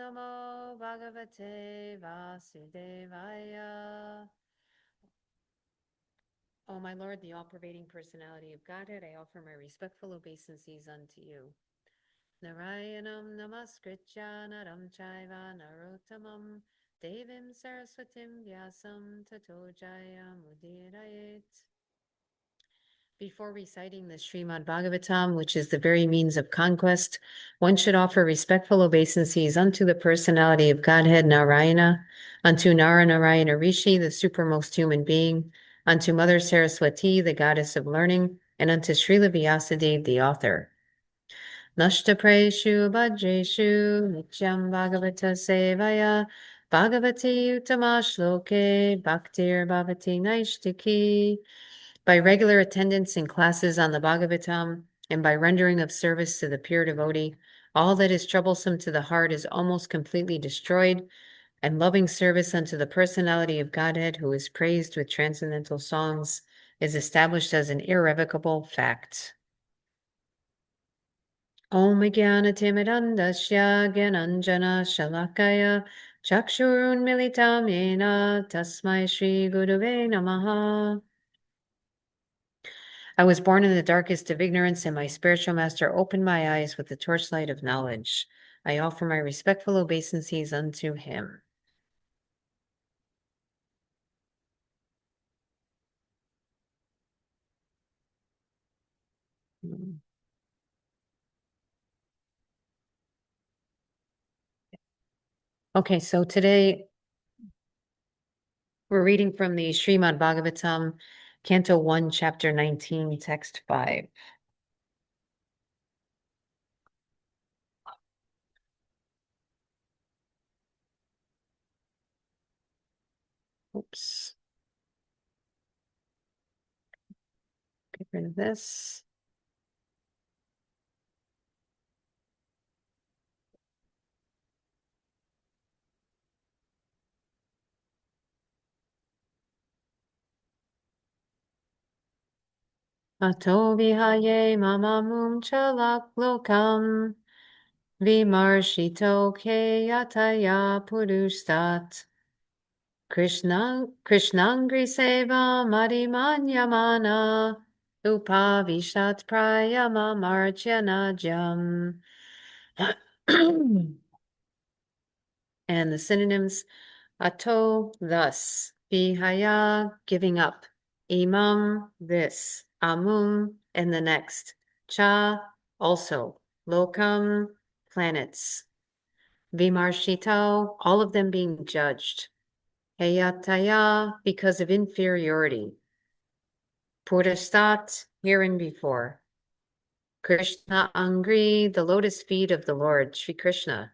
Namo Bhagavate Vasudevaya. O my Lord, the all-pervading personality of Godhead, I offer my respectful obeisances unto you. Narayanam namaskritya naram chaiva narottamam devim saraswatim vyasam tato jayam udirayet. Before reciting the Srimad Bhagavatam, which is the very means of conquest, one should offer respectful obeisances unto the personality of Godhead Narayana, unto Naranarayana Rishi, the supermost human being, unto Mother Saraswati, the goddess of learning, and unto Srila Vyasadeva, the author. Nashtapreshu Bhadreshu Nityam Bhagavata Sevaya Bhagavati Uttama Shloke Bhaktir Bhavati Naishtiki. By regular attendance in classes on the Bhagavatam and by rendering of service to the pure devotee, all that is troublesome to the heart is almost completely destroyed, and loving service unto the personality of Godhead, who is praised with transcendental songs, is established as an irrevocable fact. Om Jnanatimidandasya Gyananjana Shalakaya Chakshurun Militam Yena Tasmai Shri Gurave Namaha. I was born in the darkest of ignorance, and my spiritual master opened my eyes with the torchlight of knowledge. I offer my respectful obeisances unto him. Okay, so today we're reading from the Srimad Bhagavatam, Canto 1, Chapter 19, Text 5. Oops. Get rid of this. Ato vihaye mamamum chalak lokam vimarshito keyataya purustat. Krishnangri seva madimanyamana upavishat prayama marjanajam. And the synonyms: ato, thus; vihaya, giving up; imam, this; amum, and the next; cha, also; lokam, planets; vimarshito, all of them being judged; heyataya, because of inferiority; purastat, hereinbefore; Krishna Angri, the lotus feet of the Lord, Sri Krishna;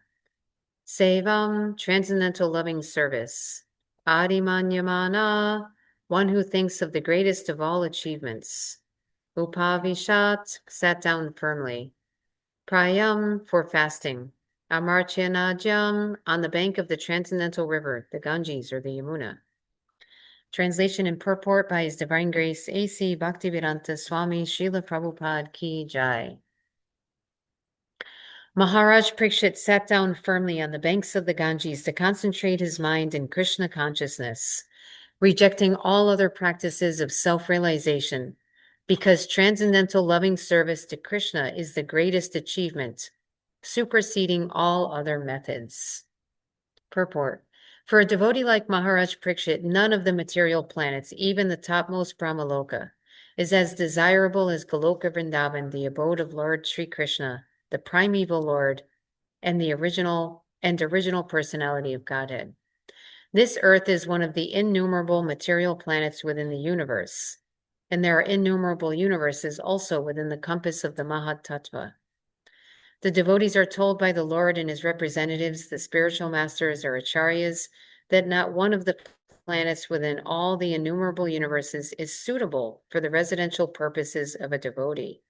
Sevam, transcendental loving service; Adimanyamana, one who thinks of the greatest of all achievements; Upavishat, sat down firmly; Prayam, for fasting; Amartyanajam, on the bank of the transcendental river, the Ganges or the Yamuna. Translation and purport by His Divine Grace A.C. Bhaktivedanta Swami Srila Prabhupada Ki Jai. Maharaj Parikshit sat down firmly on the banks of the Ganges to concentrate his mind in Krishna consciousness, rejecting all other practices of self-realization, because transcendental loving service to Krishna is the greatest achievement, superseding all other methods. Purport. For a devotee like Maharaj Parikshit, none of the material planets, even the topmost Brahmaloka, is as desirable as Goloka Vrindavan, the abode of Lord Sri Krishna, the primeval Lord, and the original personality of Godhead. This earth is one of the innumerable material planets within the universe, and there are innumerable universes also within the compass of the Mahat Tattva. The devotees are told by the Lord and his representatives, the spiritual masters or acharyas, that not one of the planets within all the innumerable universes is suitable for the residential purposes of a devotee.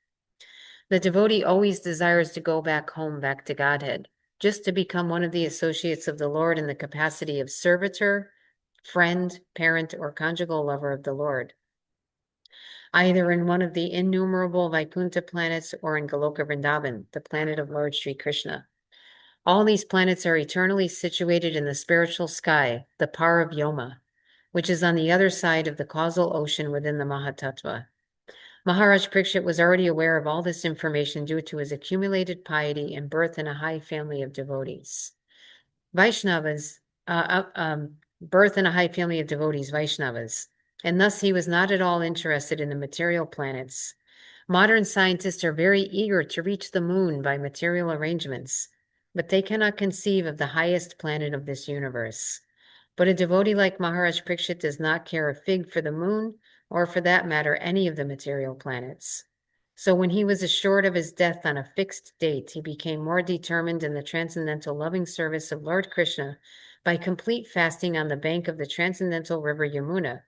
The devotee always desires to go back home, back to Godhead, just to become one of the associates of the Lord in the capacity of servitor, friend, parent, or conjugal lover of the Lord, either in one of the innumerable Vaikuntha planets or in Goloka Vrindavan, the planet of Lord Sri Krishna. All these planets are eternally situated in the spiritual sky, the par of Yoma, which is on the other side of the causal ocean within the Mahatattva. Maharaj Parikshit was already aware of all this information due to his accumulated piety and birth in a high family of devotees. Vaishnavas, birth in a high family of devotees, Vaishnavas, and thus he was not at all interested in the material planets. Modern scientists are very eager to reach the moon by material arrangements, but they cannot conceive of the highest planet of this universe. But a devotee like Maharaj Parikshit does not care a fig for the moon, or for that matter, any of the material planets. So when he was assured of his death on a fixed date, he became more determined in the transcendental loving service of Lord Krishna by complete fasting on the bank of the transcendental river Yamuna,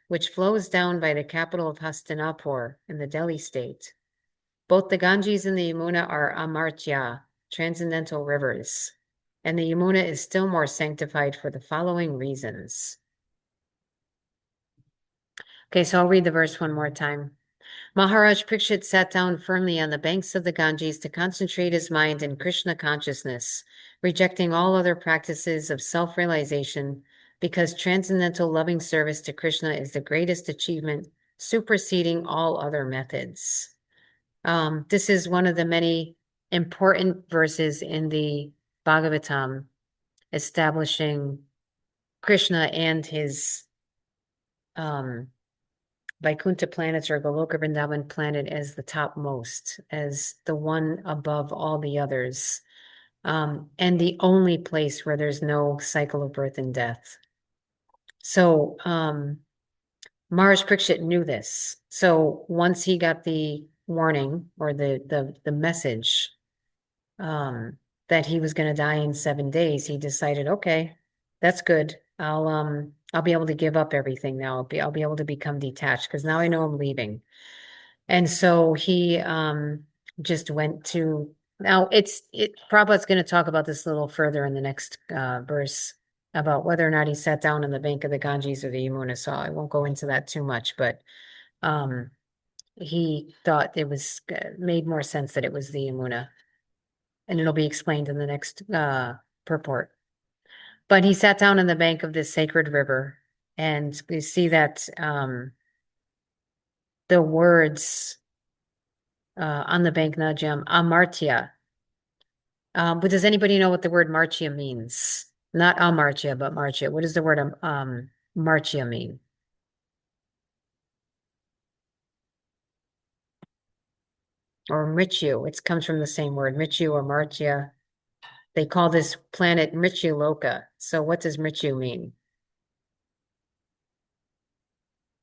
which flows down by the capital of Hastinapur in the Delhi state. Both the Ganges and the Yamuna are amartya, transcendental rivers, and the Yamuna is still more sanctified for the following reasons. Okay, so I'll read the verse one more time. Maharaj Parikshit sat down firmly on the banks of the Ganges to concentrate his mind in Krishna consciousness, rejecting all other practices of self-realization, because transcendental loving service to Krishna is the greatest achievement, superseding all other methods. This is one of the many important verses in the Bhagavatam establishing Krishna and his Vaikuntha planets or Goloka Vrindavan planet as the topmost, as the one above all the others, and the only place where there's no cycle of birth and death. So Maharaj Parikshit knew this. So once he got the warning or the message that he was going to die in 7 days, he decided, okay, that's good. I'll be able to give up everything now. I'll be able to become detached because now I know I'm leaving. And so he just went to now Prabhupada's going to talk about this a little further in the next verse about whether or not he sat down on the bank of the Ganges or the Yamuna. So I won't go into that too much, but he thought it was made more sense that it was the Yamuna, and it'll be explained in the next purport. But he sat down on the bank of this sacred river, and we see that the words on the bank Najam, amartya. But does anybody know what the word martya means? Not amartya, but martya. What does the word martya mean? Or mrityu. It comes from the same word, mrityu or martya. They call this planet Mrityu Loka. So what does mrityu mean?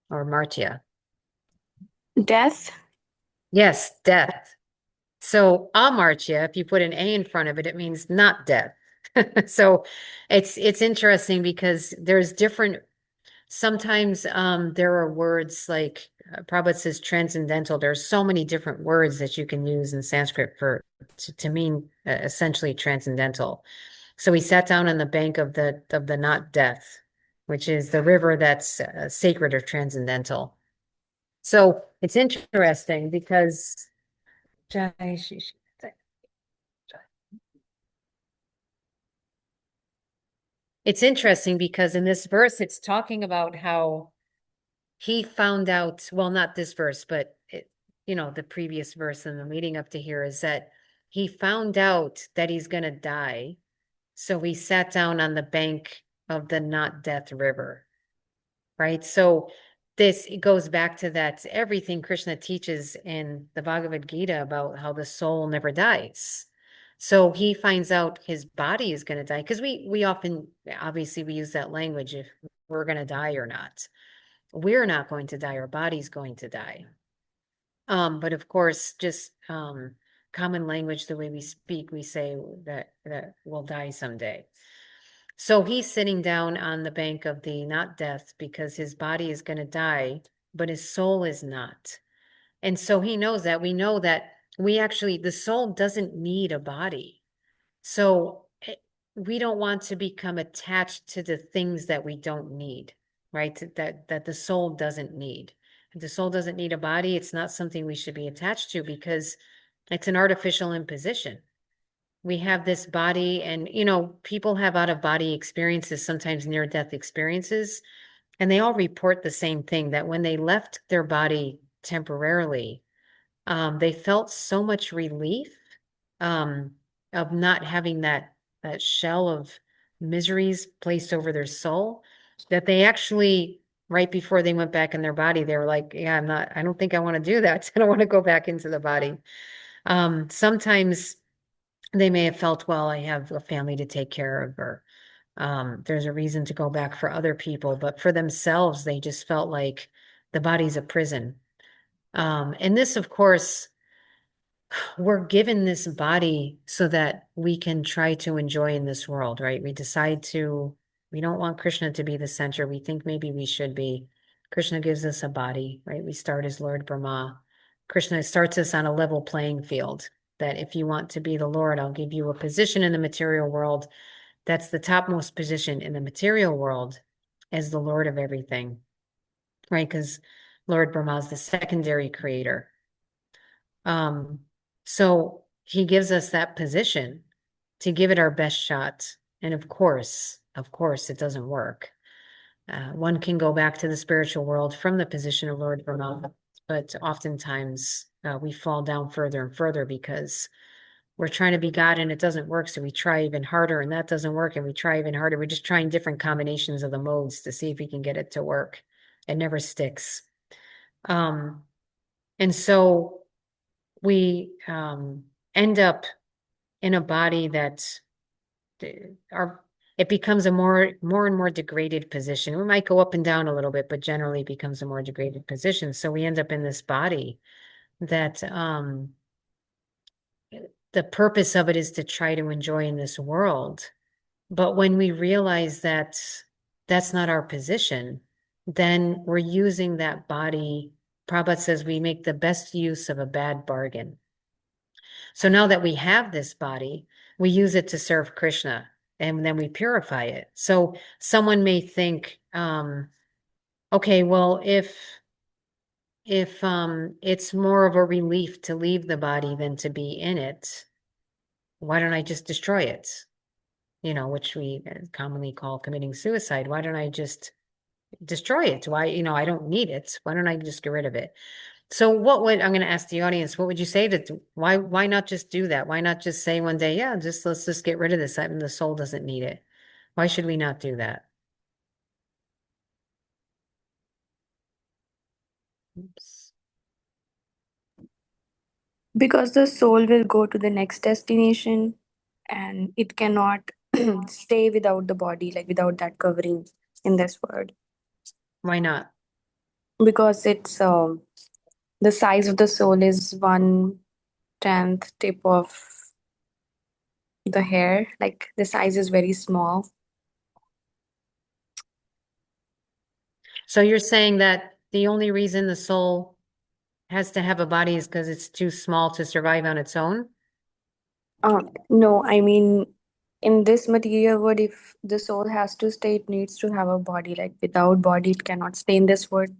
Or martya? Death. Yes, death. So amartya, if you put an A in front of it, it means not death. So it's interesting because there's different, sometimes there are words like Prabhupada says transcendental. There's so many different words that you can use in Sanskrit to mean essentially transcendental. So he sat down on the bank of the not death, which is the river that's sacred or transcendental. So it's interesting because it's interesting because in this verse, it's talking about how he found out, well, not this verse, but the previous verse and the leading up to here is that he found out that he's going to die. So he sat down on the bank of the not death river, right? So this goes back to that everything Krishna teaches in the Bhagavad Gita about how the soul never dies. So he finds out his body is going to die because we often, obviously, we use that language if we're going to die or not. We're not going to die, our body's going to die. But of course, just common language, the way we speak, we say that we'll die someday. So he's sitting down on the bank of the not death because his body is going to die, but his soul is not. And so he knows that. We know that the soul doesn't need a body. So we don't want to become attached to the things that we don't need, right? That the soul doesn't need. If the soul doesn't need a body, it's not something we should be attached to because it's an artificial imposition. we have this body, and people have out of body experiences, sometimes near death experiences, and they all report the same thing, that when they left their body temporarily, they felt so much relief, um, of not having that shell of miseries placed over their soul, that they actually, right before they went back in their body, they were like, yeah, I don't think I want to do that. I don't want to go back into the body. Sometimes they may have felt, well, I have a family to take care of, or there's a reason to go back for other people, but for themselves, they just felt like the body's a prison. And this, of course, we're given this body so that we can try to enjoy in this world, right? We don't want Krishna to be the center. We think maybe we should be. Krishna gives us a body, right? We start as Lord Brahma. Krishna starts us on a level playing field, that if you want to be the Lord, I'll give you a position in the material world. That's the topmost position in the material world, as the Lord of everything, right? Because Lord Brahma is the secondary creator. Um, so he gives us that position to give it our best shot. And of course, it doesn't work. One can go back to the spiritual world from the position of Lord Brahma, but oftentimes we fall down further and further because we're trying to be God and it doesn't work. So we try even harder and that doesn't work. And we try even harder. We're just trying different combinations of the modes to see if we can get it to work. It never sticks. And so we end up in a body that our it becomes a more and more degraded position. We might go up and down a little bit, but generally becomes a more degraded position. So we end up in this body that the purpose of it is to try to enjoy in this world. But when we realize that that's not our position, then we're using that body. Prabhupada says we make the best use of a bad bargain. So now that we have this body, we use it to serve Krishna, and then we purify it. So someone may think, okay, well, if it's more of a relief to leave the body than to be in it, why don't I just destroy it? Which we commonly call committing suicide. Why don't I just destroy it? Why, I don't need it. Why don't I just get rid of it? So I'm going to ask the audience, what would you say why not just do that? Why not just say one day, yeah, let's just get rid of this. I mean, the soul doesn't need it. Why should we not do that? Oops. Because the soul will go to the next destination and it cannot stay without the body, like without that covering in this world. Why not? Because it's the size of the soul is 1/10 tip of the hair. Like the size is very small. So you're saying that the only reason the soul has to have a body is because it's too small to survive on its own? No, I mean, in this material world, if the soul has to stay, it needs to have a body. Like without body, it cannot stay in this world.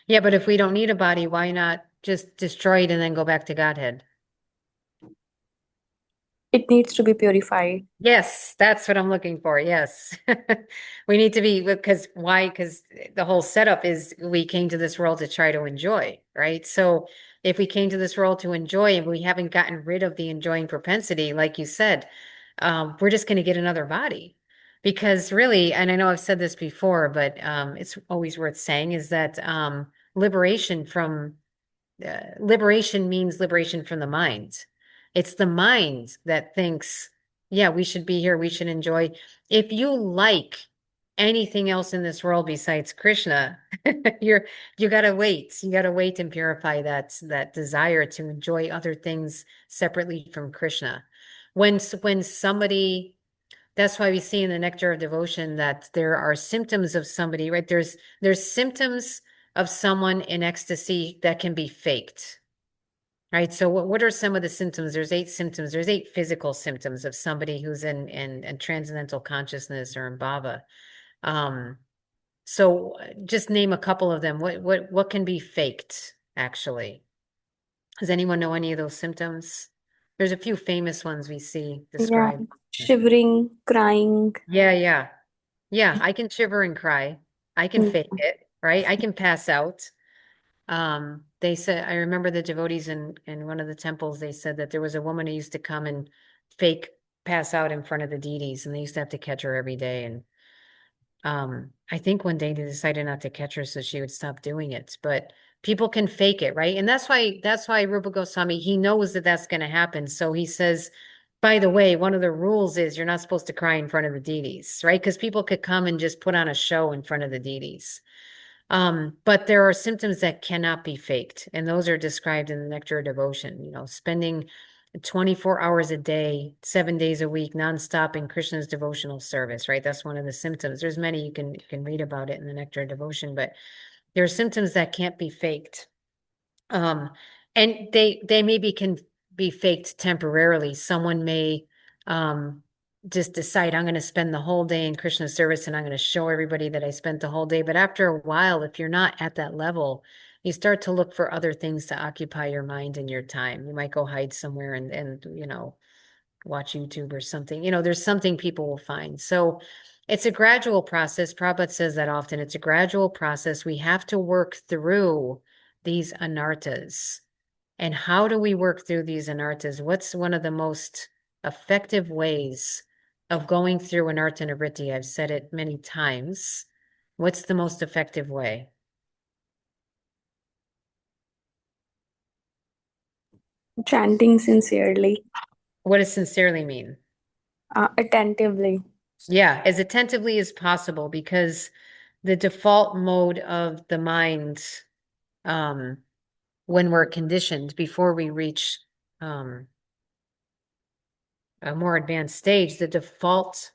Yeah, but if we don't need a body, why not just destroy it and then go back to Godhead? It needs to be purified. Yes, that's what I'm looking for. Yes. We need to be, because why? Because the whole setup is we came to this world to try to enjoy, right? So if we came to this world to enjoy and we haven't gotten rid of the enjoying propensity, like you said, we're just going to get another body. Because really, and I know I've said this before, but it's always worth saying, is that liberation means liberation from the mind. It's the mind that thinks, yeah, we should be here, we should enjoy. If you like anything else in this world besides Krishna, you gotta wait. You gotta wait and purify that desire to enjoy other things separately from Krishna. When somebody, that's why we see in the Nectar of Devotion that there are symptoms of somebody, right? There's symptoms of someone in ecstasy that can be faked, right? So what are some of the symptoms? There's 8 symptoms. There's 8 physical symptoms of somebody who's in transcendental consciousness or in bhava. Um, so just name a couple of them. What can be faked, actually? Does anyone know any of those symptoms? There's a few famous ones we see Yeah, described. shivering, crying. Yeah, yeah. Yeah, I can shiver and cry. I can Mm. fake it, right? I can pass out. They said, I remember the devotees in one of the temples, they said that there was a woman who used to come and fake pass out in front of the deities, and they used to have to catch her every day. And I think one day they decided not to catch her so she would stop doing it. But people can fake it, right? And that's why Rupa Goswami, he knows that that's going to happen. So he says, by the way, one of the rules is you're not supposed to cry in front of the deities, right? Because people could come and just put on a show in front of the deities. But there are symptoms that cannot be faked, and those are described in the Nectar of Devotion, spending 24 hours a day, 7 days a week, nonstop in Krishna's devotional service, right? That's one of the symptoms. There's many you can read about it in the Nectar of Devotion, but there are symptoms that can't be faked. Um, and they maybe can be faked temporarily. Someone may just decide I'm going to spend the whole day in Krishna service and I'm going to show everybody that I spent the whole day. But after a while, if you're not at that level, you start to look for other things to occupy your mind and your time. You might go hide somewhere and watch YouTube or something. There's something people will find. So it's a gradual process. Prabhupada says that often. It's a gradual process. We have to work through these anartas. And how do we work through these anartas? What's one of the most effective ways of going through anarta nivritti? I've said it many times. What's the most effective way? Chanting sincerely, What does sincerely mean? attentively. Yeah, as attentively as possible, because the default mode of the mind, um, when we're conditioned before we reach um, a more advanced stage, the default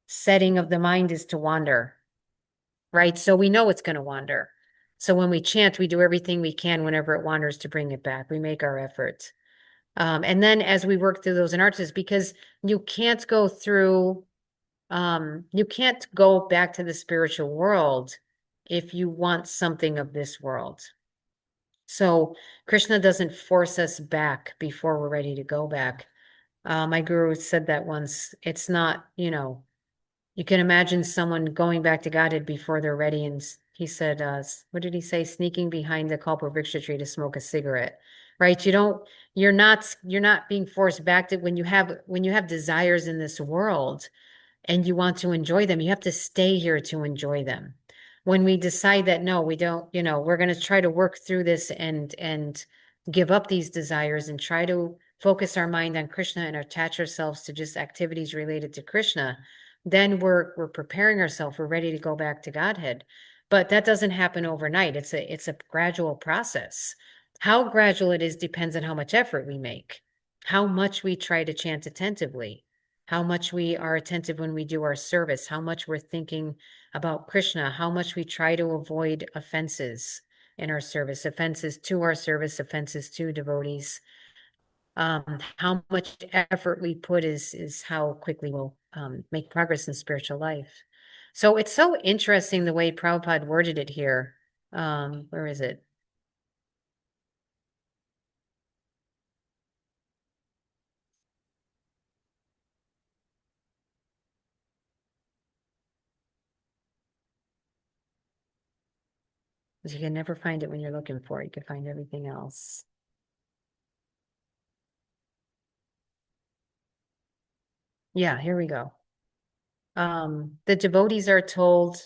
setting of the mind is to wander, right? So we know it's going to wander. So when we chant, we do everything we can whenever it wanders to bring it back. We make our effort. And then as we work through those anartas, because you can't go through, you can't go back to the spiritual world if you want something of this world. So Krishna doesn't force us back before we're ready to go back. My guru said that once. It's not, you can imagine someone going back to Godhead before they're ready. And he said, what did he say? Sneaking behind the Kalpavriksha tree to smoke a cigarette, right? You're not being forced back to when you have desires in this world and you want to enjoy them, you have to stay here to enjoy them. When we decide that no, we don't, we're going to try to work through this and give up these desires and try to focus our mind on Krishna and attach ourselves to just activities related to Krishna, then we're preparing ourselves, we're ready to go back to Godhead. But that doesn't happen overnight. It's a gradual process. How gradual it is depends on how much effort we make, how much we try to chant attentively, how much we are attentive when we do our service, how much we're thinking about Krishna, how much we try to avoid offenses in our service, offenses to our service, offenses to devotees. How much effort we put is how quickly we'll make progress in spiritual life. So it's so interesting the way Prabhupada worded it here. Where is it? Because you can never find it when you're looking for it. You can find everything else. Yeah, here we go. The devotees are told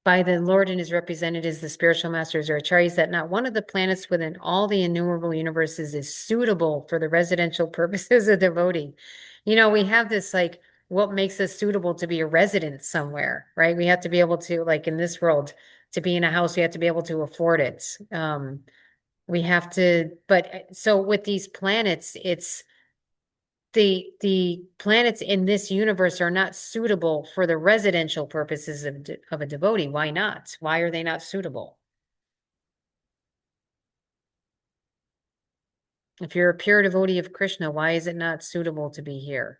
by the Lord and his representatives, the spiritual masters or acharyas, that not one of the planets within all the innumerable universes is suitable for the residential purposes of devotee. We have this like, what makes us suitable to be a resident somewhere, right? We have to be able to, like in this world, to be in a house, we have to be able to afford it. We have to, but so with these planets, it's the planets in this universe are not suitable for the residential purposes of a devotee. Why not? Why are they not suitable? If you're a pure devotee of Krishna, why is it not suitable to be here?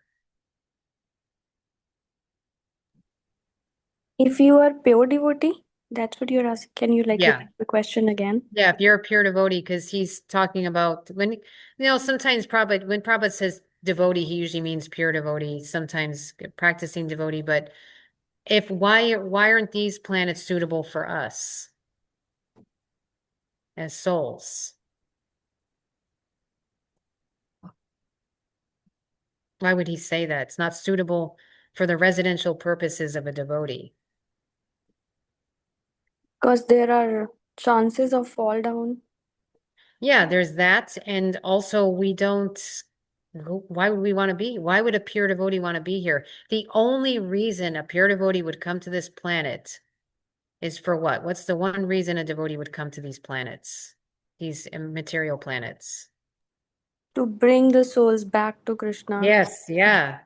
If you are pure devotee, That's what you're asking. Can you like Yeah. repeat the question again? Yeah, if you're a pure devotee, because he's talking about when, sometimes Prabhupada, when Prabhupada says devotee, he usually means pure devotee, sometimes practicing devotee. But if why aren't these planets suitable for us as souls? Why would he say that? It's not suitable for the residential purposes of a devotee. Because there are chances of fall down. Yeah, there's that. And also we don't, why would we want to be? Why would a pure devotee want to be here? The only reason a pure devotee would come to this planet is for what? What's the one reason a devotee would come to these planets? These material planets. To bring the souls back to Krishna. Yes, yeah.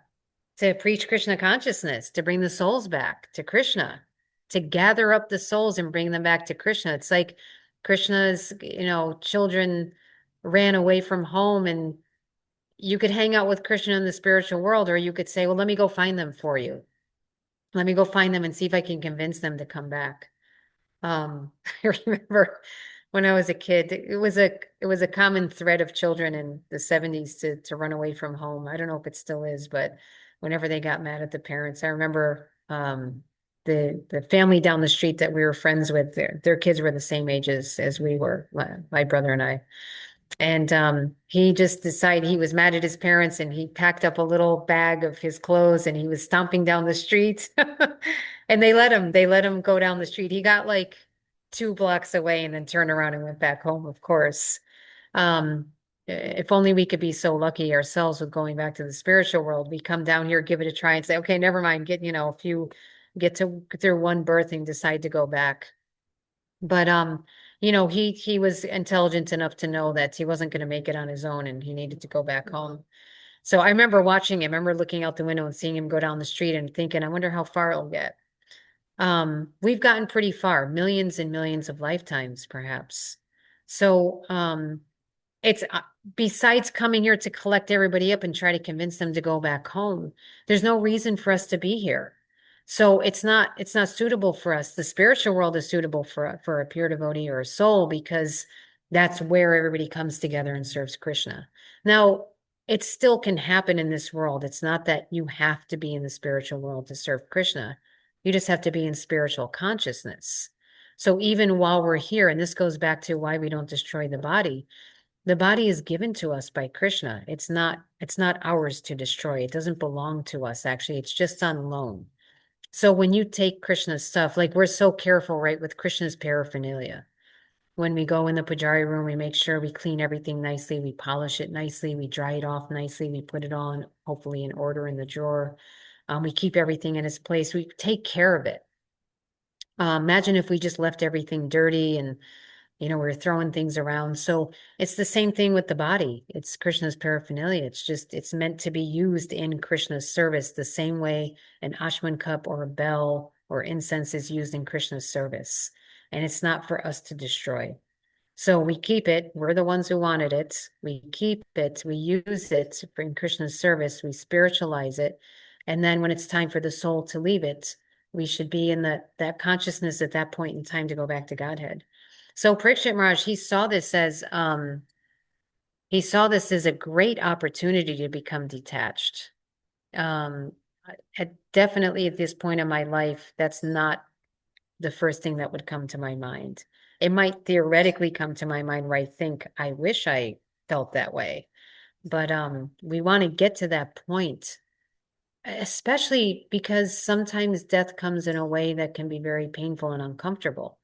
To preach Krishna consciousness, to bring the souls back to Krishna, to gather up the souls and bring them back to Krishna. It's like Krishna's, children ran away from home, and you could hang out with Krishna in the spiritual world, or you could say, well, let me go find them for you. Let me go find them and see if I can convince them to come back. I remember when I was a kid, it was a common thread of children in the 70s to run away from home. I don't know if it still is, but whenever they got mad at the parents, I remember the family down the street that we were friends with, their kids were the same ages as we were, my brother and I. And he just decided he was mad at his parents, and he packed up a little bag of his clothes and he was stomping down the street. And they let him go down the street. He got like 2 blocks away and then turned around and went back home, of course. If only we could be so lucky ourselves with going back to the spiritual world. We come down here, give it a try and say, okay, never mind, if you get to through one birth and decide to go back. But he was intelligent enough to know that he wasn't going to make it on his own and he needed to go back home. So I remember watching him. I remember looking out the window and seeing him go down the street and thinking, I wonder how far it'll get. We've gotten pretty far, millions and millions of lifetimes, perhaps. So, it's besides coming here to collect everybody up and try to convince them to go back home, there's no reason for us to be here. So it's not suitable for us. The spiritual world is suitable for a pure devotee or a soul, because that's where everybody comes together and serves Krishna. Now, it still can happen in this world. It's not that you have to be in the spiritual world to serve Krishna. You just have to be in spiritual consciousness. So even while we're here, and this goes back to why we don't destroy the body is given to us by Krishna. It's not ours to destroy. It doesn't belong to us, actually. It's just on loan. So when you take Krishna's stuff, like we're so careful, right, with Krishna's paraphernalia. When we go in the pujari room, we make sure we clean everything nicely, we polish it nicely, we dry it off nicely, we put it on, hopefully in order in the drawer. We keep everything in its place. We take care of it. Imagine if we just left everything dirty and we're throwing things around. So it's the same thing with the body. It's Krishna's paraphernalia. It's meant to be used in Krishna's service the same way an Ashman cup or a bell or incense is used in Krishna's service. And it's not for us to destroy. So we keep it. We're the ones who wanted it. We keep it. We use it for in Krishna's service. We spiritualize it. And then when it's time for the soul to leave it, we should be in that consciousness at that point in time to go back to Godhead. So Parikshit Maharaj, he saw this as a great opportunity to become detached. Um, Definitely at this point in my life, that's not the first thing that would come to my mind. It might theoretically come to my mind where I think, I wish I felt that way. But we want to get to that point, especially because sometimes death comes in a way that can be very painful and uncomfortable.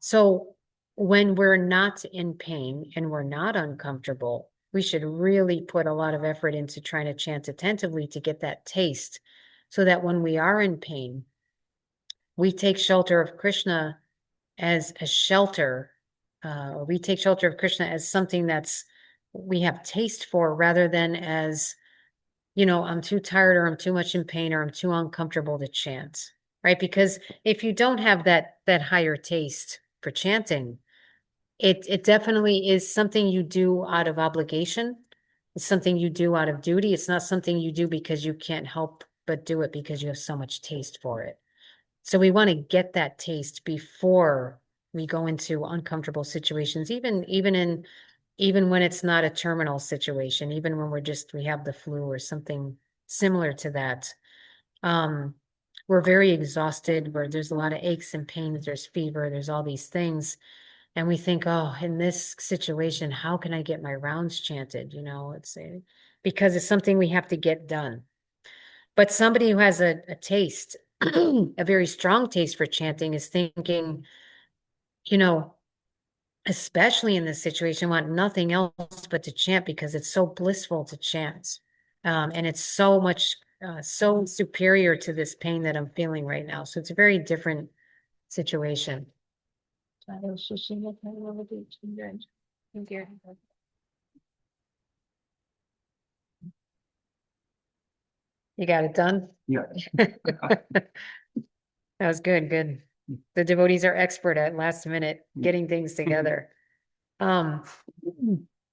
So when we're not in pain and we're not uncomfortable, we should really put a lot of effort into trying to chant attentively to get that taste, so that when we are in pain, we take shelter of Krishna as a shelter, or we take shelter of Krishna as something we have taste for, rather than as, I'm too tired, or I'm too much in pain, or I'm too uncomfortable to chant, right? Because if you don't have that higher taste for chanting, it definitely is something you do out of obligation. It's something you do out of duty. It's not something you do because you can't help but do it because you have so much taste for it. So we want to get that taste before we go into uncomfortable situations, even when it's not a terminal situation, even when we have the flu or something similar to that. Um, we're very exhausted, where there's a lot of aches and pains, there's fever, there's all these things. And we think, oh, in this situation, how can I get my rounds chanted? Because it's something we have to get done. But somebody who has a taste, a very strong taste for chanting is thinking, you know, especially in this situation, want nothing else but to chant because it's so blissful to chant. And it's so much, so superior to this pain that I'm feeling right now. So it's a very different situation. You got it done? Yeah. That was good, good. The devotees are expert at last minute getting things together. Um,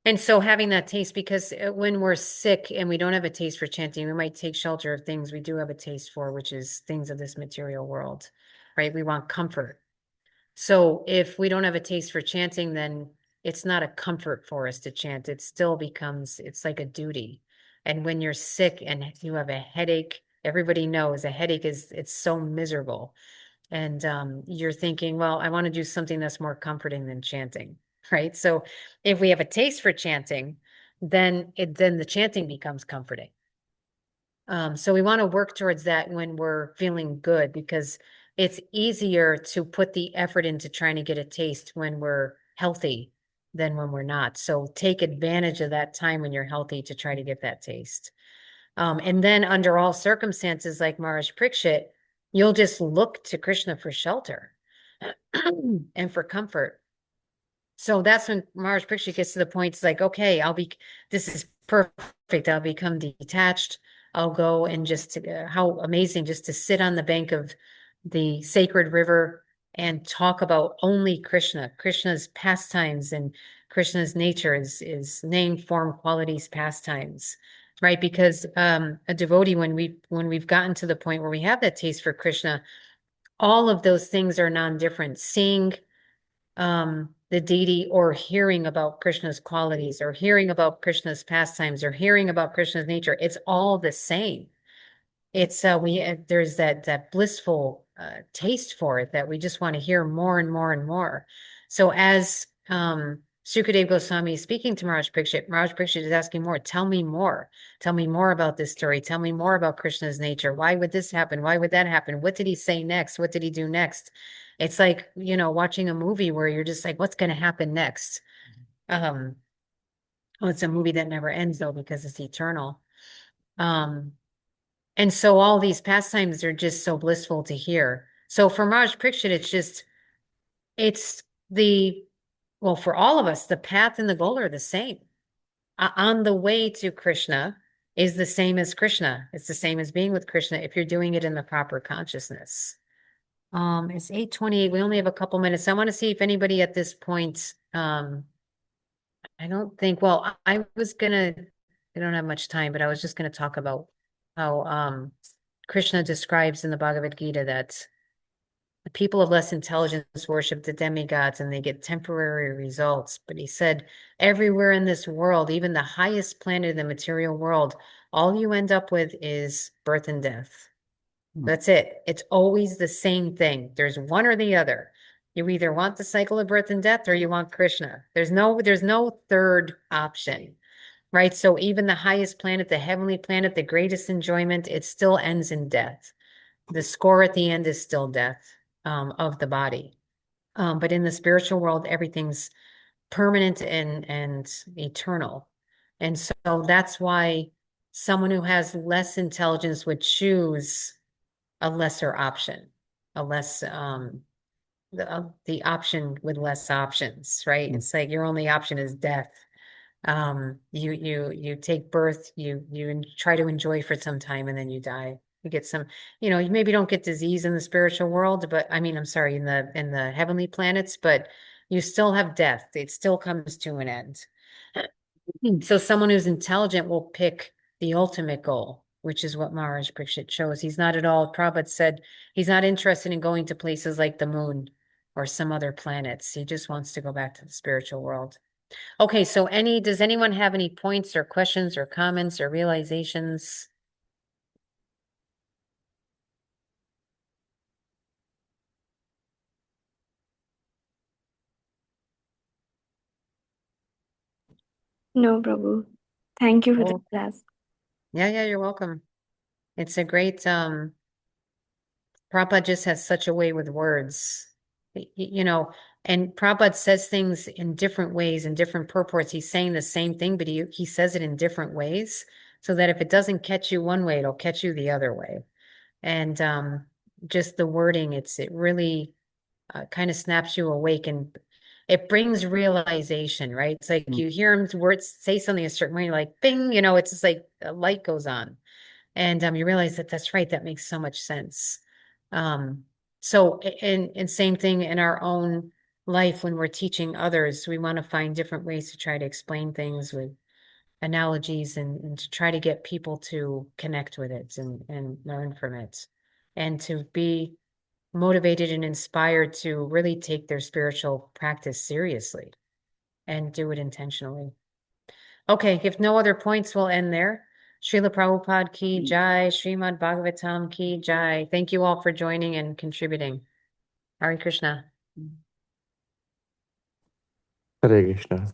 and so having that taste, because when we're sick and we don't have a taste for chanting, we might take shelter of things we do have a taste for, which is things of this material world, right? We want comfort. So if we don't have a taste for chanting, then it's not a comfort for us to chant. It's like a duty. And when you're sick and you have a headache, everybody knows a headache it's so miserable. And you're thinking, well, I want to do something that's more comforting than chanting, right? So if we have a taste for chanting, then the chanting becomes comforting. So we want to work towards that when we're feeling good, because it's easier to put the effort into trying to get a taste when we're healthy than when we're not. So take advantage of that time when you're healthy to try to get that taste. And then under all circumstances, like Maharaj Parikshit, you'll just look to Krishna for shelter and for comfort. So that's when Maharaj Parikshit gets to the point, it's like, okay, this is perfect. I'll become detached. I'll go and how amazing just to sit on the bank of the sacred river and talk about only Krishna, Krishna's pastimes and Krishna's nature is name, form, qualities, pastimes, right? Because a devotee, when we've gotten to the point where we have that taste for Krishna, all of those things are non-different. Seeing the deity, or hearing about Krishna's qualities, or hearing about Krishna's pastimes, or hearing about Krishna's nature, it's all the same. It's there's that blissful taste for it that we just want to hear more and more and more. So as Sukadeva Goswami is speaking to Maharaj Parikshit is asking more. Tell me more. Tell me more about this story. Tell me more about Krishna's nature. Why would this happen? Why would that happen? What did he say next? What did he do next? It's like, watching a movie where you're just like, what's going to happen next? Well, it's a movie that never ends though, because it's eternal. And so all these pastimes are just so blissful to hear. So for Maharaj Parikshit, it's well, for all of us, the path and the goal are the same. On the way to Krishna is the same as Krishna. It's the same as being with Krishna if you're doing it in the proper consciousness. It's 8:28. We only have a couple minutes. I want to see if anybody at this point, I don't think, well, I don't have much time, but I was just gonna talk about how Krishna describes in the Bhagavad Gita that the people of less intelligence worship the demigods and they get temporary results. But he said, everywhere in this world, even the highest planet in the material world, all you end up with is birth and death. That's it. It's always the same thing. There's one or the other. You either want the cycle of birth and death or you want Krishna. There's no third option, right? So even the highest planet, the heavenly planet, the greatest enjoyment, it still ends in death. The score at the end is still death of the body. But in the spiritual world, everything's permanent and eternal. And so that's why someone who has less intelligence would choose a lesser option, a less the option with less options, right? It's like your only option is death. You take birth, you try to enjoy for some time, and then you die. You get some, you maybe don't get disease in the spiritual world, but I mean, I'm sorry, in the heavenly planets, but you still have death. It still comes to an end. So someone who's intelligent will pick the ultimate goal, which is what Maharaj Parikshit chose. He's not at all, Prabhupada said, he's not interested in going to places like the moon or some other planets. He just wants to go back to the spiritual world. Okay, so does anyone have any points or questions or comments or realizations? No, Prabhu. Thank you for the Oh, class. yeah, you're welcome. It's a great, Prabhupada just has such a way with words, you know, and Prabhupada says things in different ways, in different purports. He's saying the same thing, but he says it in different ways so that if it doesn't catch you one way, it'll catch you the other way. And just the wording, it really kind of snaps you awake and it brings realization, right? It's like you hear him words say something a certain way, you're like, bing, it's just like a light goes on. And you realize that that's right. That makes so much sense. So and same thing in our own life when we're teaching others, we want to find different ways to try to explain things with analogies and to try to get people to connect with it and learn from it and to be motivated and inspired to really take their spiritual practice seriously and do it intentionally. Okay, if no other points, we'll end there. Srila Prabhupada ki jai, Srimad Bhagavatam ki jai. Thank you all for joining and contributing. Hare Krishna. Hare Krishna.